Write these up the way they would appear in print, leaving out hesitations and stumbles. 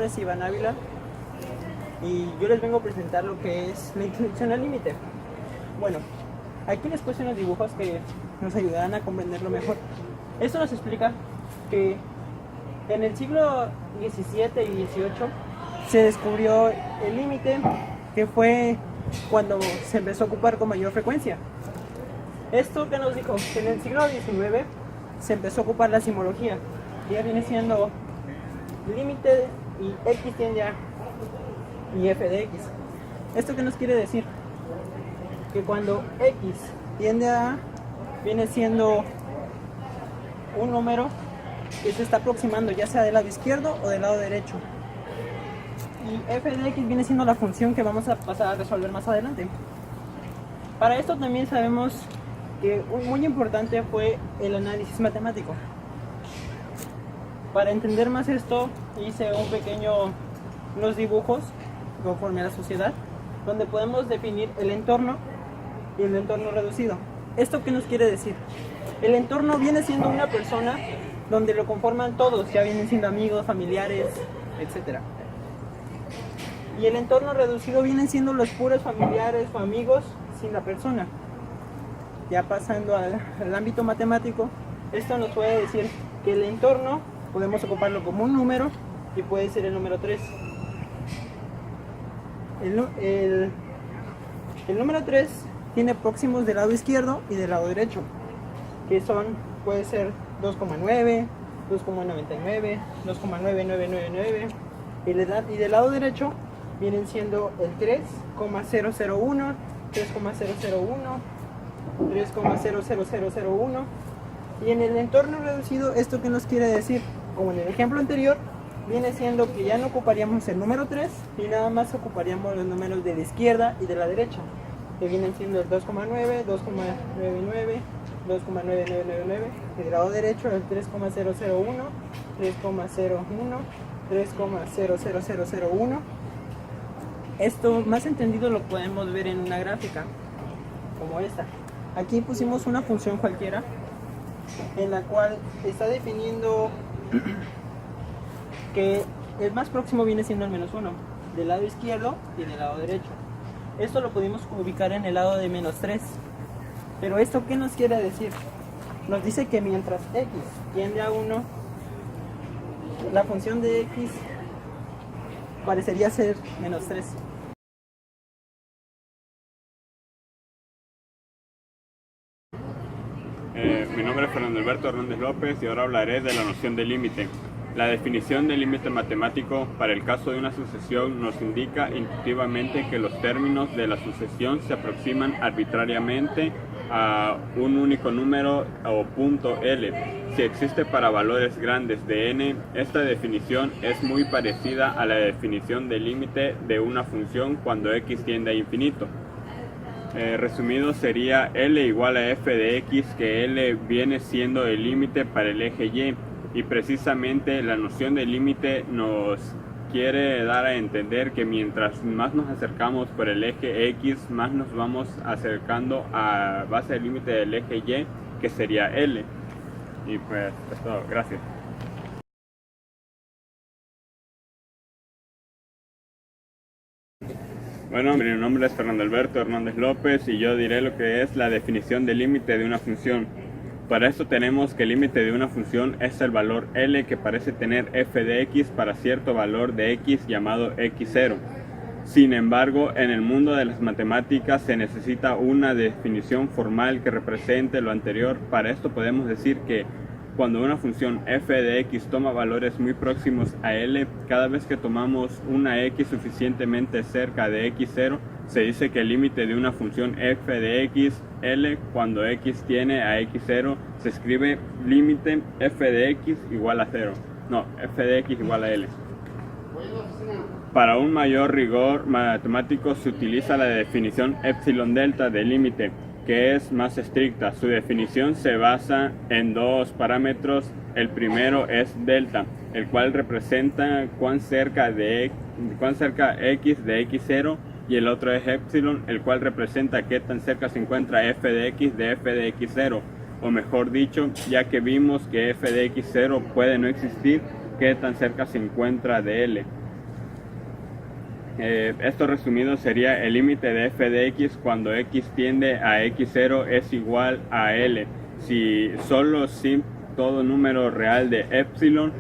es Iván Ávila y yo les vengo a presentar lo que es la introducción al límite. Bueno, aquí les puse unos dibujos que nos ayudarán a comprenderlo mejor. Esto nos explica que en el siglo XVII y XVIII se descubrió el límite, que fue cuando se empezó a ocupar con mayor frecuencia. Esto que nos dijo que en el siglo XIX se empezó a ocupar la simbología, que ya viene siendo límite y x tiende a y f de x. ¿Esto qué nos quiere decir? Que cuando x tiende a viene siendo un número que se está aproximando ya sea del lado izquierdo o del lado derecho, y f de x viene siendo la función que vamos a pasar a resolver más adelante. Para esto también sabemos que muy importante fue el análisis matemático. Para entender más esto hice unos dibujos conforme a la sociedad, donde podemos definir el entorno y el entorno reducido. ¿Esto qué nos quiere decir? El entorno viene siendo una persona donde lo conforman todos, ya vienen siendo amigos, familiares, etc. Y el entorno reducido vienen siendo los puros familiares o amigos sin la persona. Ya pasando al ámbito matemático, esto nos puede decir que el entorno podemos ocuparlo como un número y puede ser el número 3. El número 3 tiene próximos del lado izquierdo y del lado derecho, que puede ser 2,9, 2,99, 2,9999, y del lado derecho vienen siendo el 3,001, 3,001, 3,00001. Y en el entorno reducido, ¿esto qué nos quiere decir? Como en el ejemplo anterior, viene siendo que ya no ocuparíamos el número 3 y nada más ocuparíamos los números de la izquierda y de la derecha, que vienen siendo el 2,9, 2,99, 2,9999, y del lado derecho el 3,001, 3,01, 3,00001. Esto más entendido lo podemos ver en una gráfica como esta. Aquí pusimos una función cualquiera en la cual está definiendo que el más próximo viene siendo el menos 1 del lado izquierdo y del lado derecho. Esto lo pudimos ubicar en el lado de menos 3. Pero ¿esto qué nos quiere decir? Nos dice que mientras x tiende a 1, la función de x parecería ser menos 3. Mi nombre es Fernando Alberto Hernández López y ahora hablaré de la noción de límite. La definición del límite matemático para el caso de una sucesión nos indica intuitivamente que los términos de la sucesión se aproximan arbitrariamente a un único número o punto L. Si existe para valores grandes de n, esta definición es muy parecida a la definición del límite de una función cuando x tiende a infinito. Resumido sería L igual a f de x, que L viene siendo el límite para el eje y, y precisamente la noción de límite nos quiere dar a entender que mientras más nos acercamos por el eje x, más nos vamos acercando a base del límite del eje y, que sería L. Y pues es todo, gracias. Bueno, mi nombre es Fernando Alberto Hernández López y yo diré lo que es la definición de límite de una función. Para esto tenemos que el límite de una función es el valor L que parece tener f de x para cierto valor de x llamado x0. Sin embargo, en el mundo de las matemáticas se necesita una definición formal que represente lo anterior. Para esto podemos decir que cuando una función f de x toma valores muy próximos a L, cada vez que tomamos una x suficientemente cerca de x0, se dice que el límite de una función f de x, L, cuando x tiene a x0, se escribe límite f de x igual a 0. No, f de x igual a L. Para un mayor rigor matemático se utiliza la definición epsilon delta de límite, que es más estricta. Su definición se basa en dos parámetros. El primero es delta, el cual representa cuán cerca x de x0, y el otro es epsilon, el cual representa qué tan cerca se encuentra f de x0, o mejor dicho, ya que vimos que f de x0 puede no existir, qué tan cerca se encuentra de L. Esto resumido sería el límite de f de x cuando x tiende a x0 es igual a L. Si todo número real de epsilon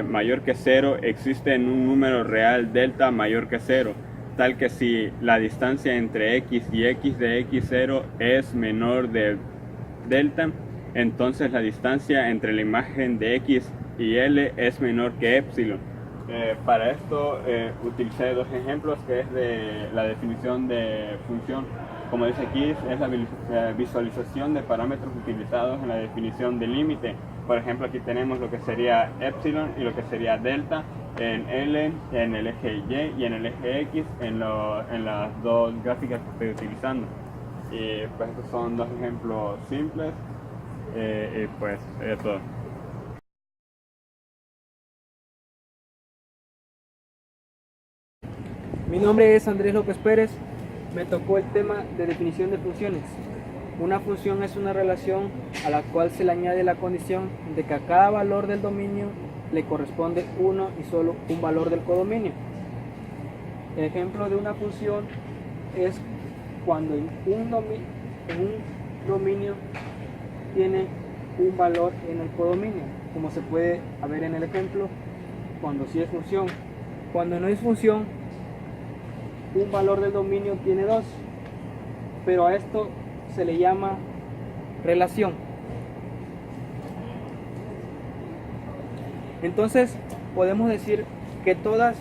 mayor que 0 existe en un número real delta mayor que 0, tal que si la distancia entre x y x de x0 es menor de delta, entonces la distancia entre la imagen de x y L es menor que epsilon. Para esto utilicé dos ejemplos, que es de la definición de función. Como dice aquí, es la visualización de parámetros utilizados en la definición de límite. Por ejemplo, aquí tenemos lo que sería epsilon y lo que sería delta en L, en el eje Y y en el eje X, en las dos gráficas que estoy utilizando. Y pues estos son dos ejemplos simples y pues es todo. Mi nombre es Andrés López Pérez. Me tocó el tema de definición de funciones. Una función es una relación a la cual se le añade la condición de que a cada valor del dominio le corresponde uno y solo un valor del codominio. El ejemplo de una función es cuando en un dominio tiene un valor en el codominio, como se puede ver en el ejemplo, cuando sí es función. Cuando no es función, un valor del dominio tiene 2, pero a esto se le llama relación. Entonces podemos decir que todas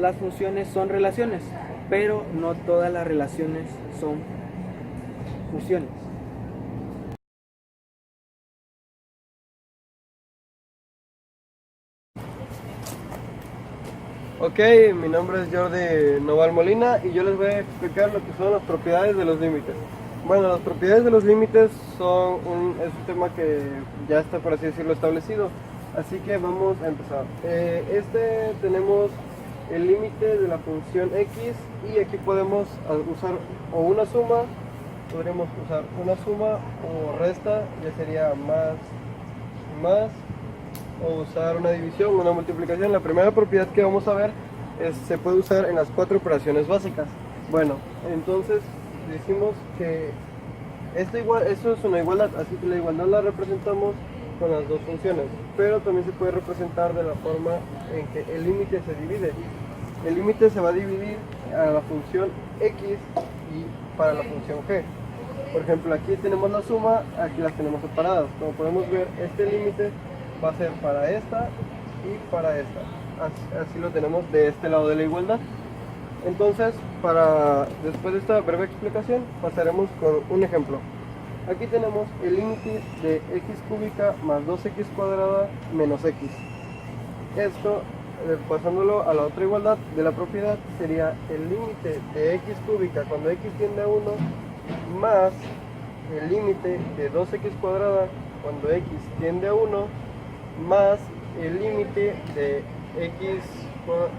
las funciones son relaciones, pero no todas las relaciones son funciones. Ok, mi nombre es Jordi Noval Molina y yo les voy a explicar lo que son las propiedades de los límites. Bueno, las propiedades de los límites es un tema que ya está, por así decirlo, establecido. Así que vamos a empezar. Tenemos el límite de la función x y aquí podemos usar o una suma, podríamos usar una suma o resta, ya sería más, o usar una división o una multiplicación. La primera propiedad que vamos a ver se puede usar en las 4 operaciones básicas. Bueno, entonces decimos que esto es una igualdad, así que la igualdad la representamos con las dos funciones, pero también se puede representar de la forma en que el límite se divide. El límite se va a dividir a la función x y para la función g. Por ejemplo, aquí tenemos la suma, aquí las tenemos separadas. Como podemos ver, este límite va a ser para esta y para esta. Así lo tenemos de este lado de la igualdad. Entonces, después de esta breve explicación, pasaremos con un ejemplo. Aquí tenemos el límite de x cúbica más 2x cuadrada menos x. Esto, pasándolo a la otra igualdad de la propiedad, sería el límite de x cúbica cuando x tiende a 1 más el límite de 2x cuadrada cuando x tiende a 1 más el límite de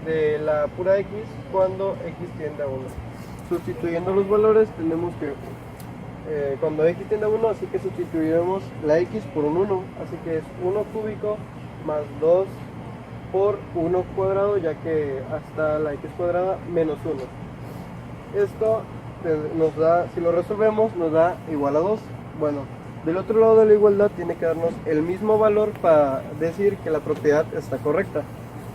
de la pura x cuando x tiende a 1. Sustituyendo los valores tenemos que cuando x tiende a 1, así que sustituiremos la x por un 1, así que es 1 cúbico más 2 por 1 cuadrado, ya que hasta la x cuadrada menos 1. Esto nos da, si lo resolvemos, nos da igual a 2. Bueno, del otro lado de la igualdad tiene que darnos el mismo valor para decir que la propiedad está correcta.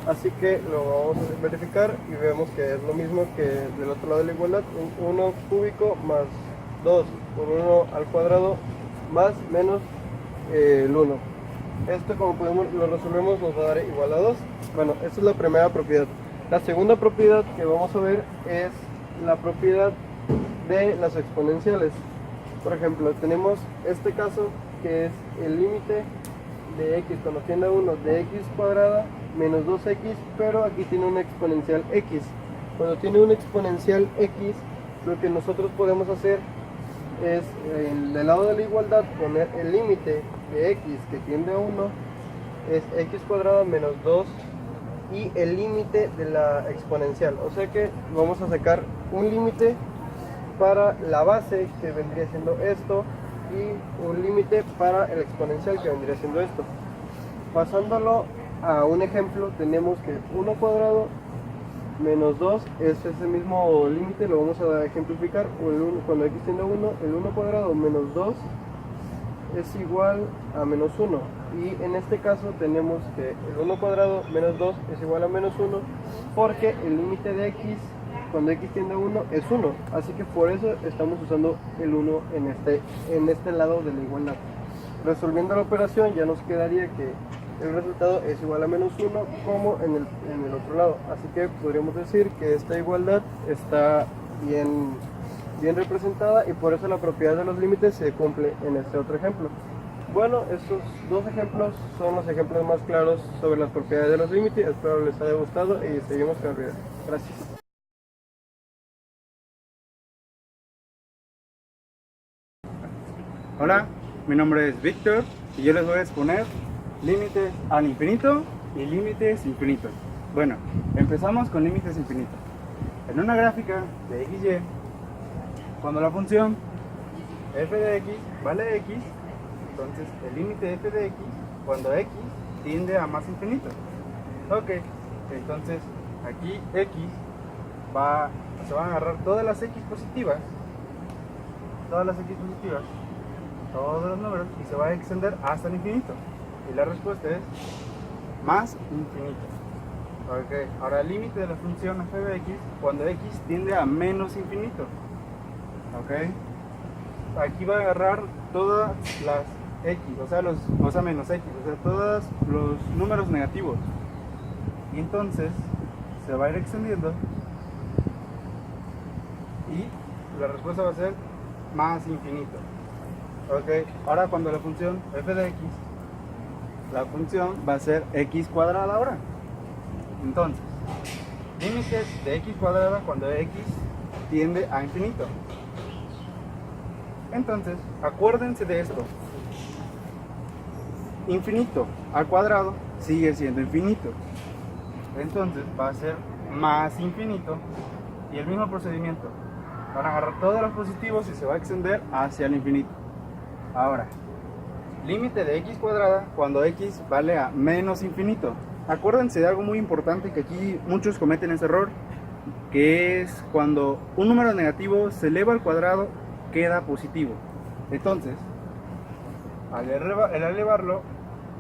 Así que lo vamos a verificar y vemos que es lo mismo que del otro lado de la igualdad, 1 cúbico más 2 por 1 al cuadrado más menos el 1. Esto, como lo resolvemos, nos va a dar igual a 2. Bueno, esta es la primera propiedad. La segunda propiedad que vamos a ver es la propiedad de las exponenciales. Por ejemplo, tenemos este caso que es el límite de x cuando tiende a 1 de x cuadrada menos 2x, pero aquí tiene una exponencial x. Cuando tiene una exponencial x, lo que nosotros podemos hacer es, del lado de la igualdad, poner el límite de x que tiende a 1 es x cuadrada menos 2 y el límite de la exponencial. O sea que vamos a sacar un límite para la base, que vendría siendo esto, y un límite para el exponencial, que vendría siendo esto. Pasándolo a un ejemplo, tenemos que 1 cuadrado menos 2 es ese mismo límite, lo vamos a ejemplificar. Cuando x tiende a 1, el 1 cuadrado menos 2 es igual a menos 1. Y en este caso tenemos que el 1 cuadrado menos 2 es igual a menos 1, porque el límite de x cuando x tiende a 1 es 1. Así que por eso estamos usando el 1 en este lado de la igualdad. Resolviendo la operación ya nos quedaría que el resultado es igual a menos 1 como en el otro lado. Así que podríamos decir que esta igualdad está bien representada y por eso la propiedad de los límites se cumple en este otro ejemplo. Bueno, estos dos ejemplos son los ejemplos más claros sobre las propiedades de los límites. Espero les haya gustado y seguimos con el video. Gracias. Hola, mi nombre es Víctor y yo les voy a exponer límites al infinito y límites infinitos. Bueno, empezamos con límites infinitos. En una gráfica de x, y, cuando la función f de x vale x, entonces el límite de f de x cuando x tiende a más infinito. Ok, entonces aquí x se van a agarrar todas las x positivas, todos los números, y se va a extender hasta el infinito. Y la respuesta es más infinito. Ok, ahora el límite de la función f de x cuando x tiende a menos infinito. Ok, aquí va a agarrar todas las x, o sea menos x, o sea todos los números negativos. Y entonces se va a ir extendiendo y la respuesta va a ser más infinito. Ok, ahora cuando la función f de x, la función va a ser x cuadrada ahora. Entonces, límites de x cuadrada cuando x tiende a infinito. Entonces, acuérdense de esto. Infinito al cuadrado sigue siendo infinito. Entonces va a ser más infinito. Y el mismo procedimiento. Van a agarrar todos los positivos y se va a extender hacia el infinito. Ahora, límite de x cuadrada cuando x vale a menos infinito. Acuérdense de algo muy importante que aquí muchos cometen ese error, que es cuando un número negativo se eleva al cuadrado queda positivo. Entonces, al elevarlo,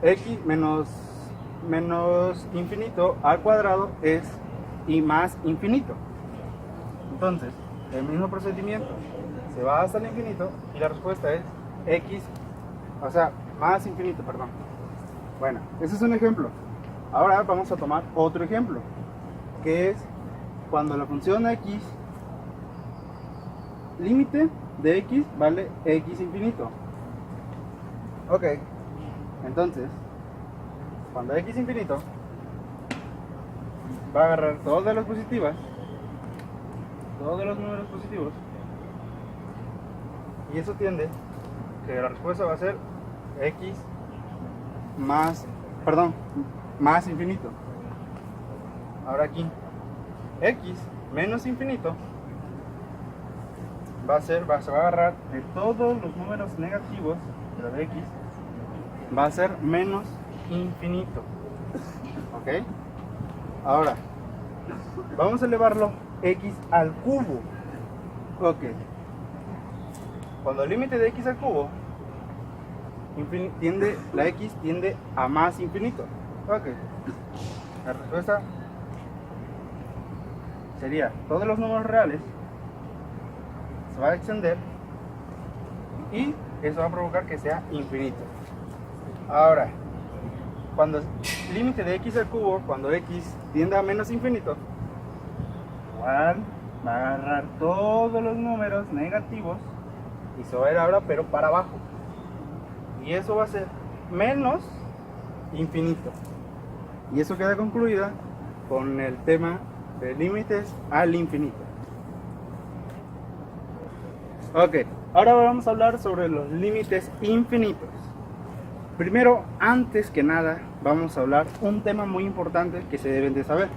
x menos infinito al cuadrado es y más infinito. Entonces, el mismo procedimiento, se va hasta el infinito y la respuesta es x, o sea, más infinito, perdón. Bueno, ese es un ejemplo. Ahora vamos a tomar otro ejemplo, que es cuando la función x, límite de x vale x infinito. Ok, entonces, cuando x infinito, va a agarrar todas las positivas, todos los números positivos, y eso tiende que la respuesta va a ser x más infinito. Ahora aquí x menos infinito se va a agarrar de todos los números negativos, pero de x va a ser menos infinito. Ok, ahora vamos a elevarlo x al cubo. Ok, cuando el límite de x al cubo la x tiende a más infinito. Ok, la respuesta sería todos los números reales se va a extender y eso va a provocar que sea infinito. Ahora, cuando el límite de x al cubo, cuando x tiende a menos infinito, igual va a agarrar todos los números negativos y se va a ir ahora pero para abajo, y eso va a ser menos infinito. Y eso queda concluida con el tema de límites al infinito. Ok, ahora vamos a hablar sobre los límites infinitos. Primero, antes que nada, vamos a hablar un tema muy importante que se deben de saber,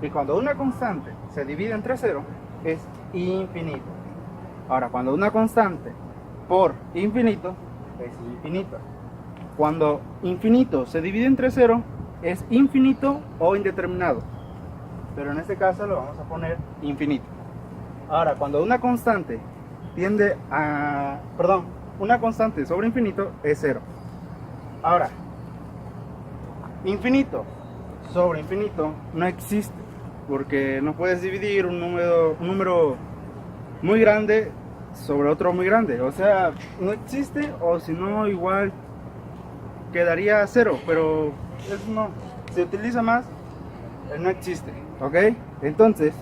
que cuando una constante se divide entre 0 es infinito. Ahora, cuando una constante por infinito es infinito. Cuando infinito se divide entre 0 es infinito o indeterminado. pero en este caso lo vamos a poner infinito. Ahora, cuando una constante tiende a... Perdón, una constante sobre infinito es 0. Ahora, infinito sobre infinito no existe, porque no puedes dividir un número muy grande sobre otro muy grande. O sea, no existe, o si no, igual quedaría 0, pero eso no se utiliza más, no existe. ¿Ok? Entonces,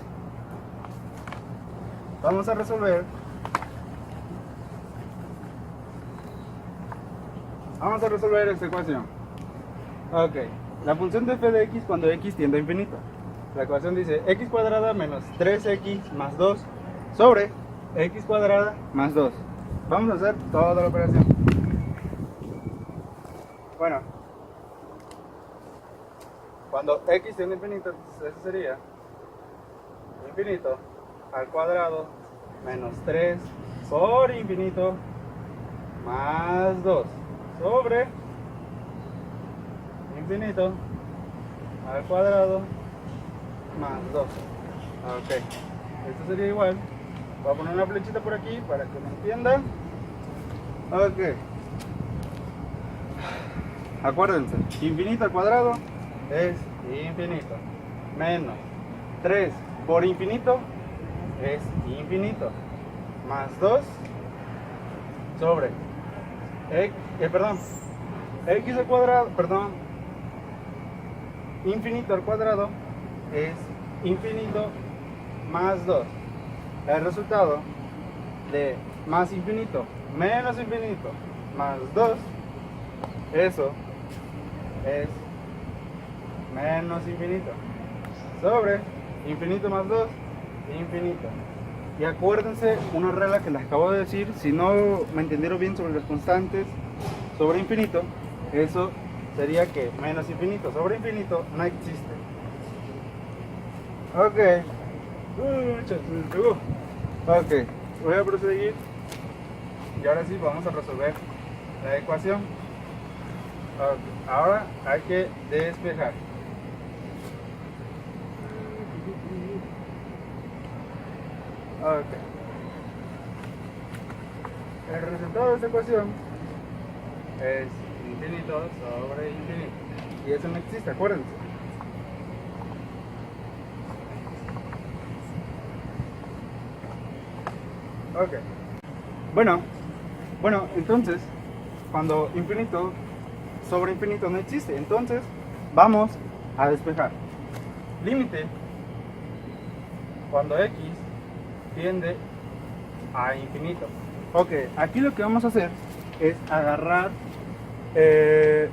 vamos a resolver. Vamos a resolver esta ecuación. Ok, la función de f de x cuando x tiende a infinito. La ecuación dice x cuadrada menos 3x más 2 sobre x cuadrada más 2. Vamos a hacer toda la operación. Bueno, cuando x tiende a infinito, eso sería infinito al cuadrado menos 3 por infinito más 2 sobre infinito al cuadrado más 2. Ok, esto sería igual. Voy a poner una flechita por aquí para que me entiendan. Ok, acuérdense, infinito al cuadrado es infinito, menos 3 por infinito es infinito, más 2 sobre x al cuadrado, infinito al cuadrado es infinito más 2. El resultado de más infinito menos infinito más 2, eso es menos infinito sobre infinito más 2, infinito. Y acuérdense una regla que les acabo de decir, si no me entendieron bien sobre las constantes sobre infinito, eso sería que menos infinito sobre infinito no existe. Ok. Ok, voy a proseguir y ahora sí vamos a resolver la ecuación. Ok, ahora hay que despejar. Ok. El resultado de esta ecuación es infinito sobre infinito. Y eso no existe, acuérdense. Ok. Bueno, entonces, cuando infinito sobre infinito no existe, entonces vamos a despejar. Límite cuando x tiende a infinito. Ok, aquí lo que vamos a hacer es agarrar el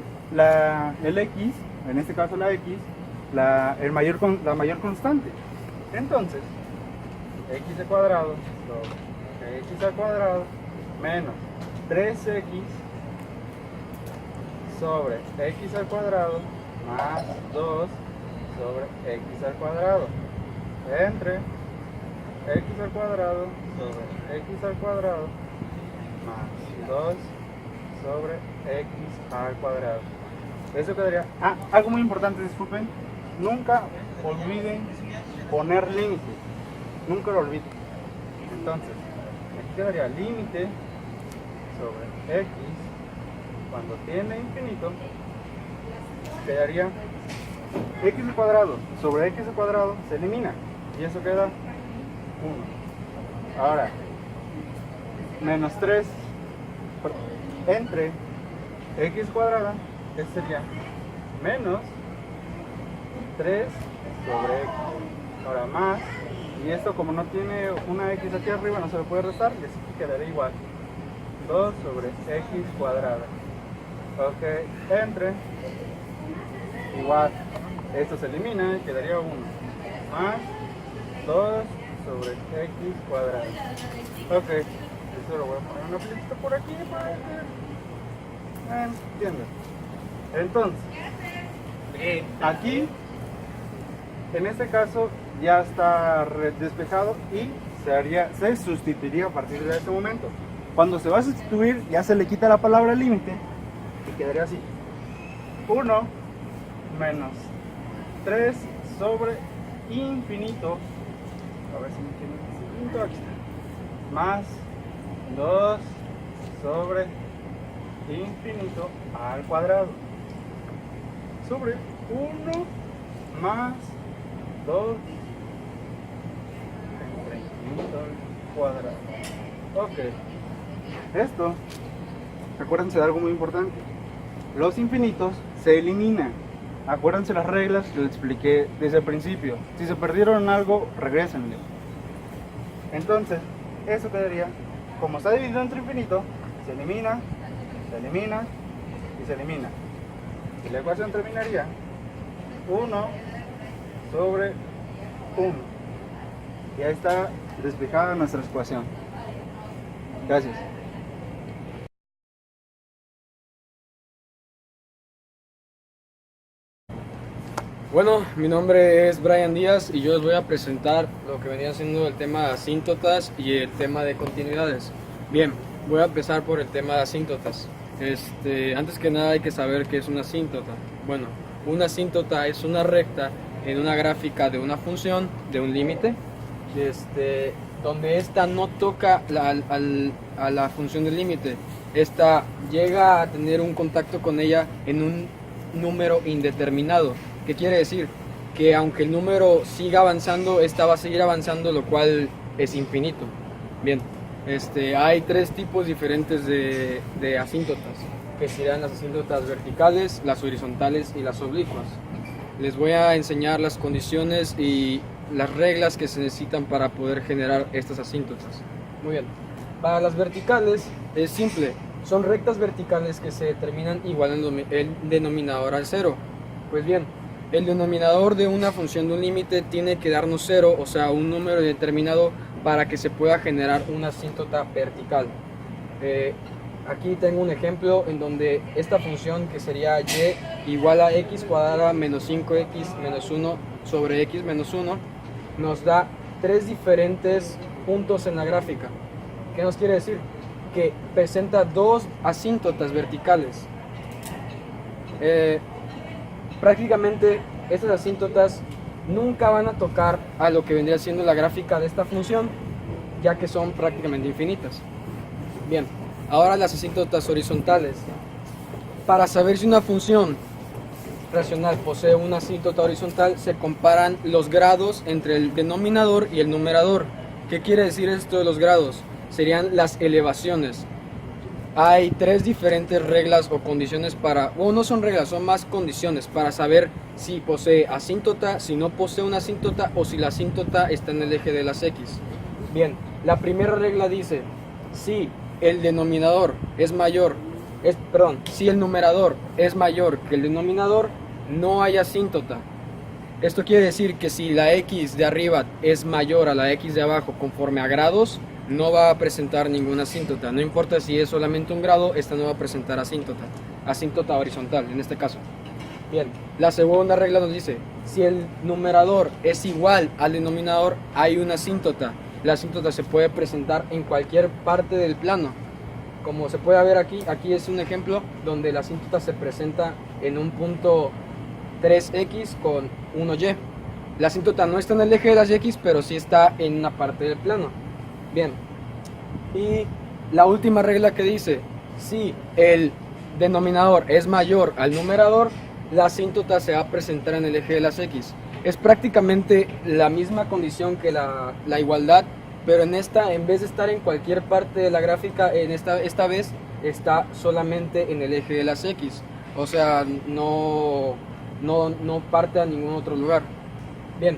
x, en este caso la x, la mayor constante. Entonces, x al cuadrado sobre x al cuadrado menos 3x sobre x al cuadrado más 2 sobre x al cuadrado entre x al cuadrado sobre x al cuadrado más 2 sobre x al cuadrado. Eso quedaría... algo muy importante, disculpen, nunca olviden poner límite, nunca lo olviden. Entonces, aquí quedaría límite sobre x cuando tiende a infinito, quedaría x al cuadrado sobre x al cuadrado, se elimina y eso queda 1. Ahora, menos 3 entre x cuadrada, esto sería menos 3 sobre x. Ahora más, y esto como no tiene una x aquí arriba no se lo puede restar, y así quedaría igual 2 sobre x cuadrada. Ok, entre igual, esto se elimina y quedaría 1 más 2 sobre x cuadrada. Ok, eso lo voy a poner una flechita por aquí para que entiendan. Entonces, aquí en este caso ya está despejado y se sustituiría a partir de este momento. Cuando se va a sustituir ya se le quita la palabra límite y quedaría así: 1 menos 3 sobre infinito, a ver si me entienden, infinito, aquí está, más 2 sobre infinito al cuadrado, sobre 1 más 2 entre infinito al cuadrado. Ok, esto, acuérdense de algo muy importante, los infinitos se eliminan. Acuérdense las reglas que les expliqué desde el principio. Si se perdieron en algo, regrésenle. Entonces, eso quedaría, como está dividido entre infinito, se elimina, se elimina y se elimina. Y la ecuación terminaría 1 sobre 1. Y ahí está despejada nuestra ecuación. Gracias. Bueno, mi nombre es Brian Díaz y yo les voy a presentar lo que venía siendo el tema de asíntotas y el tema de continuidades. Bien, voy a empezar por el tema de asíntotas. Antes que nada hay que saber qué es una asíntota. Bueno, una asíntota es una recta en una gráfica de una función, de un límite, donde esta no toca a la función del límite. Esta llega a tener un contacto con ella en un número indeterminado. ¿Qué quiere decir? Que aunque el número siga avanzando, esta va a seguir avanzando, lo cual es infinito. Bien, hay tres tipos diferentes de asíntotas, que serán las asíntotas verticales, las horizontales y las oblicuas. Les voy a enseñar las condiciones y las reglas que se necesitan para poder generar estas asíntotas. Muy bien, para las verticales es simple, son rectas verticales que se determinan igualando el denominador al cero. Pues bien, el denominador de una función de un límite tiene que darnos cero, o sea, un número determinado para que se pueda generar una asíntota vertical. Aquí tengo un ejemplo en donde esta función, que sería y igual a x cuadrada menos 5x menos 1 sobre x menos 1, nos da tres diferentes puntos en la gráfica. ¿Qué nos quiere decir? Que presenta dos asíntotas verticales. Prácticamente estas asíntotas nunca van a tocar a lo que vendría siendo la gráfica de esta función, ya que son prácticamente infinitas. Bien, ahora las asíntotas horizontales. Para saber si una función racional posee una asíntota horizontal, se comparan los grados entre el denominador y el numerador. ¿Qué quiere decir esto de los grados? Serían las elevaciones. Hay tres diferentes reglas o condiciones no son reglas, son más condiciones para saber si posee asíntota, si no posee una asíntota o si la asíntota está en el eje de las X. Bien, la primera regla dice, si el numerador es mayor que el denominador, no hay asíntota. Esto quiere decir que si la X de arriba es mayor a la X de abajo conforme a grados, no va a presentar ninguna asíntota. No importa si es solamente un grado, esta no va a presentar asíntota horizontal en este caso. Bien, la segunda regla nos dice, si el numerador es igual al denominador, hay una asíntota. La asíntota se puede presentar en cualquier parte del plano. Como se puede ver aquí es un ejemplo donde la asíntota se presenta en un punto 3x con 1y. La asíntota no está en el eje de las x, pero sí está en una parte del plano. Bien, y la última regla que dice, si el denominador es mayor al numerador, la asíntota se va a presentar en el eje de las x. Es prácticamente la misma condición que la igualdad, pero en esta, en vez de estar en cualquier parte de la gráfica, esta vez está solamente en el eje de las x. O sea, no parte a ningún otro lugar. Bien,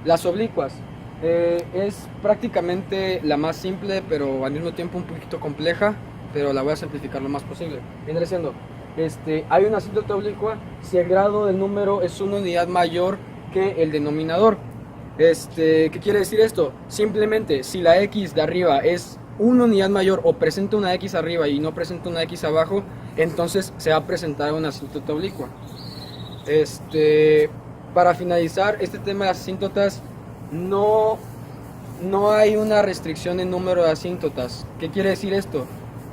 las oblicuas. Es prácticamente la más simple, pero al mismo tiempo un poquito compleja, pero la voy a simplificar lo más posible. Viene siendo, hay una asíntota oblicua si el grado del número es una unidad mayor que el denominador. ¿Qué quiere decir esto? Simplemente, si la x de arriba es una unidad mayor o presenta una x arriba y no presenta una x abajo, entonces se va a presentar una asíntota oblicua. Para finalizar este tema de las asíntotas, no hay una restricción en número de asíntotas. ¿Qué quiere decir esto?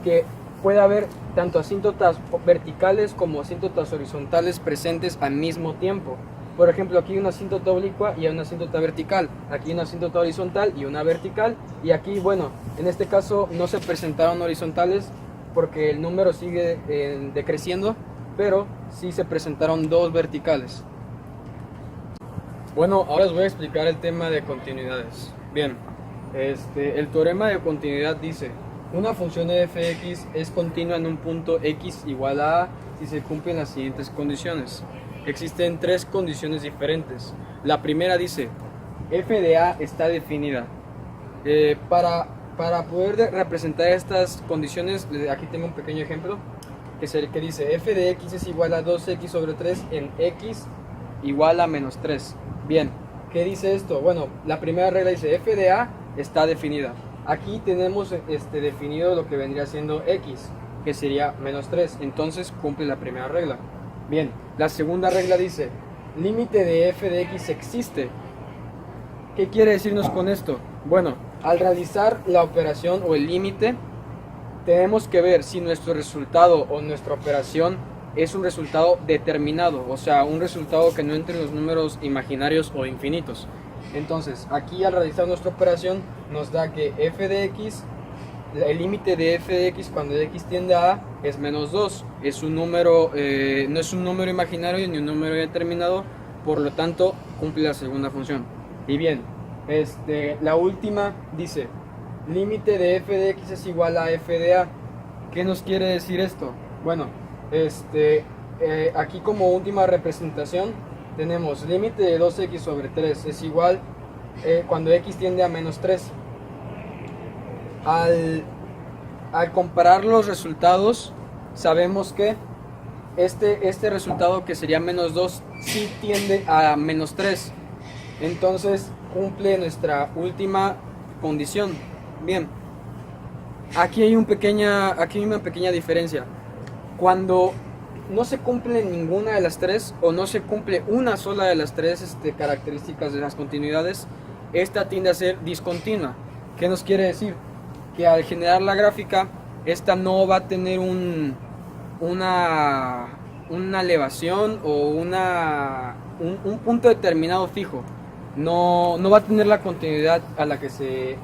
Que puede haber tanto asíntotas verticales como asíntotas horizontales presentes al mismo tiempo. Por ejemplo, aquí hay una asíntota oblicua y hay una asíntota vertical. Aquí hay una asíntota horizontal y una vertical. Y aquí, bueno, en este caso no se presentaron horizontales porque el número sigue decreciendo, pero sí se presentaron dos verticales. Bueno, ahora les voy a explicar el tema de continuidades. Bien, el teorema de continuidad dice: una función de f(x) es continua en un punto x igual a si se cumplen las siguientes condiciones. Existen tres condiciones diferentes. La primera dice: f de a está definida. Para poder representar estas condiciones, aquí tengo un pequeño ejemplo que dice: f de x es igual a 2x sobre 3 en x igual a menos 3. Bien, ¿qué dice esto? Bueno, la primera regla dice: f de a está definida. Aquí tenemos definido lo que vendría siendo x, que sería menos 3. Entonces cumple la primera regla. Bien, la segunda regla dice: límite de f de x existe. ¿Qué quiere decirnos con esto? Bueno, al realizar la operación o el límite, tenemos que ver si nuestro resultado o nuestra operación es un resultado determinado, o sea, un resultado que no entre en los números imaginarios o infinitos. Entonces, aquí al realizar nuestra operación nos da que f de x, el límite de f de x cuando x tiende a es menos 2. Es un número, no es un número imaginario ni un número determinado, por lo tanto cumple la segunda función. Y bien, la última dice: límite de f de x es igual a f de a. ¿Qué nos quiere decir esto? Bueno, aquí como última representación tenemos límite de 2x sobre 3 es igual cuando x tiende a menos 3. Al comparar los resultados, sabemos que este resultado, que sería menos 2, sí tiende a menos 3. Entonces cumple nuestra última condición. Bien, aquí hay una pequeña diferencia. Cuando no se cumple ninguna de las tres, o no se cumple una sola de las tres características de las continuidades, esta tiende a ser discontinua. ¿Qué nos quiere decir? Que al generar la gráfica, esta no va a tener una elevación o un punto determinado fijo. No va a tener la continuidad a la que se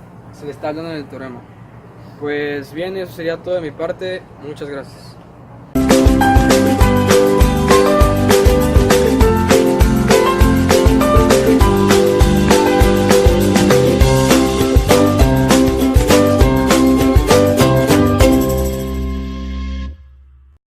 le está hablando en el teorema. Pues bien, eso sería todo de mi parte. Muchas gracias.